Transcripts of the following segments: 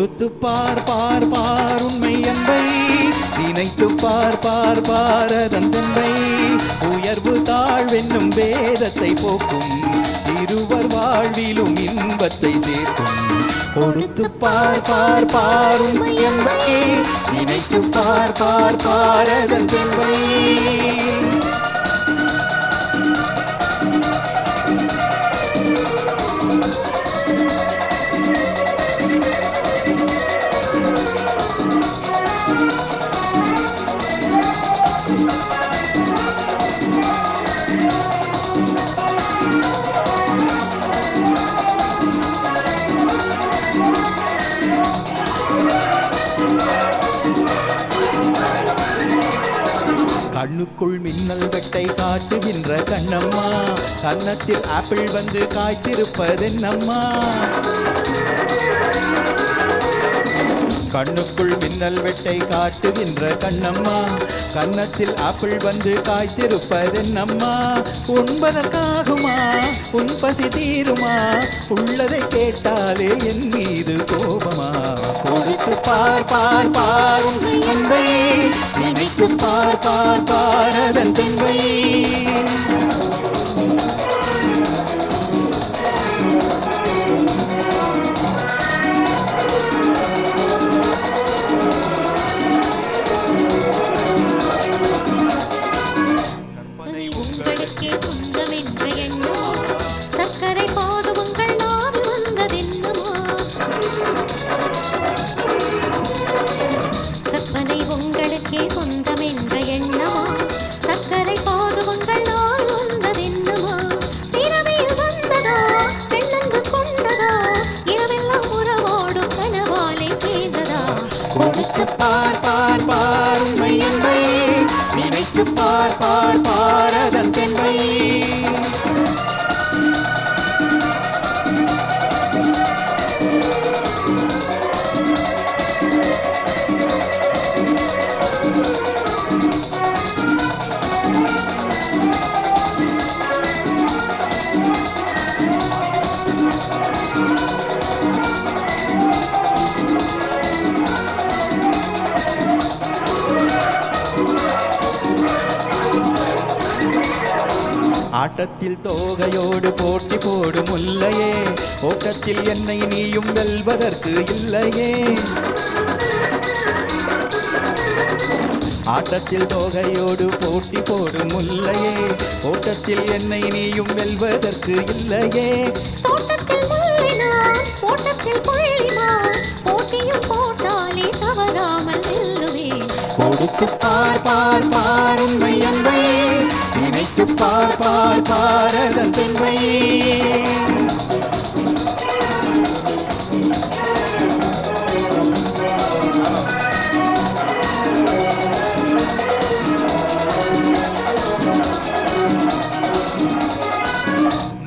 கொடுத்து பார் பார் பார் உண்மை அன்பை நினைத்து பார் பார் பார் அதன் தன்மை உயர்வு தாழ்வென்னும் வேதத்தை போக்கும் இருவர் வாழ்விலும் இன்பத்தை சேர்க்கும் கொடுத்து பார் பார் பார் உண்மை அன்பை நினைத்து பார் பார் பார் அதன் தன்மை கண்ணுக்குள் மின்னல் வெட்டை காட்டுகின்ற கண்ணம்மா கன்னத்தில் ஆப்பிள் வந்து காய்த்திருப்பதென்னம்மா கண்ணுக்குள் மின்னல் வெட்டை காட்டுகின்ற கண்ணம்மா கன்னத்தில் ஆப்பிள் வந்து காய்த்திருப்பதென்னம்மா உண்பதற்காகுமா உன் பசி தீருமா உள்ளதை கேட்டாலே என் மீது கோபமா கொடுத்து பார் பார் பார் அன்பை நினைத்து பார் பார் பார் அதன் தன்மை பார் பார் பார் உண்மை அன்பை நினைத்து பார் பார் பார் அதன் தன்மை ஆட்டத்தில் தோகையோடு போட்டி போடும் முல்லையே ஓட்டத்தில் என்னை நீயும் வெல்வதற்கு இல்லையே ஆட்டத்தில் தோகையோடு போட்டி போடும் முல்லையே ஓட்டத்தில் என்னை நீயும் வெல்வதற்கு இல்லையே தோட்டத்தில் முள்ளினார் ஓட்டத்தில் கொள்ளினார் போட்டியும் போட்டாலே தவறாமல் வெல்லுவே கொடுத்து பார் பார் பார் உண்மை அன்பை நினைத்து பார் பார் பார் அதன் தன்மை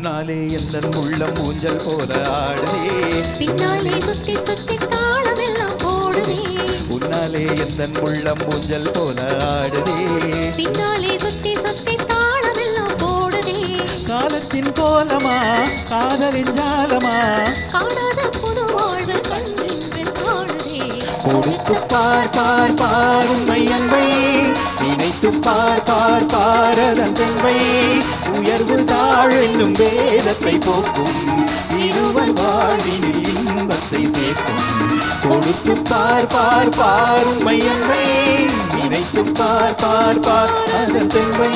நாளே எந்த உள்ளம் ஊஞ்சல் போல ஆடுதே பின்னாலே சுத்தி சுத்தி தாளமெல்லாம் போடுதே உன்னாலே எந்த உள்ளம் ஊஞ்சல் போல ஆடுதே பின்னாலே சுத்தி சுத்தி தாளமெல்லாம் போடுதே காலத்தின் கோலமா காதலின் ஜாலமா காணாத புது வாழ்வு கண்ணில் காணுதே கொடுத்து பார் பார் பார் உண்மை அன்பை நினைத்து பார் பார் பார் அதன் தன்மை உயர்வு தாழ்வென்னும் வேதத்தை போக்கும் இருவர் வாழ்வினில் இன்பத்தை சேர்க்கும் கொடுத்து பார் பார் பார் உண்மை அன்பை நினைத்து பார் பார் பார் அதன் தன்மை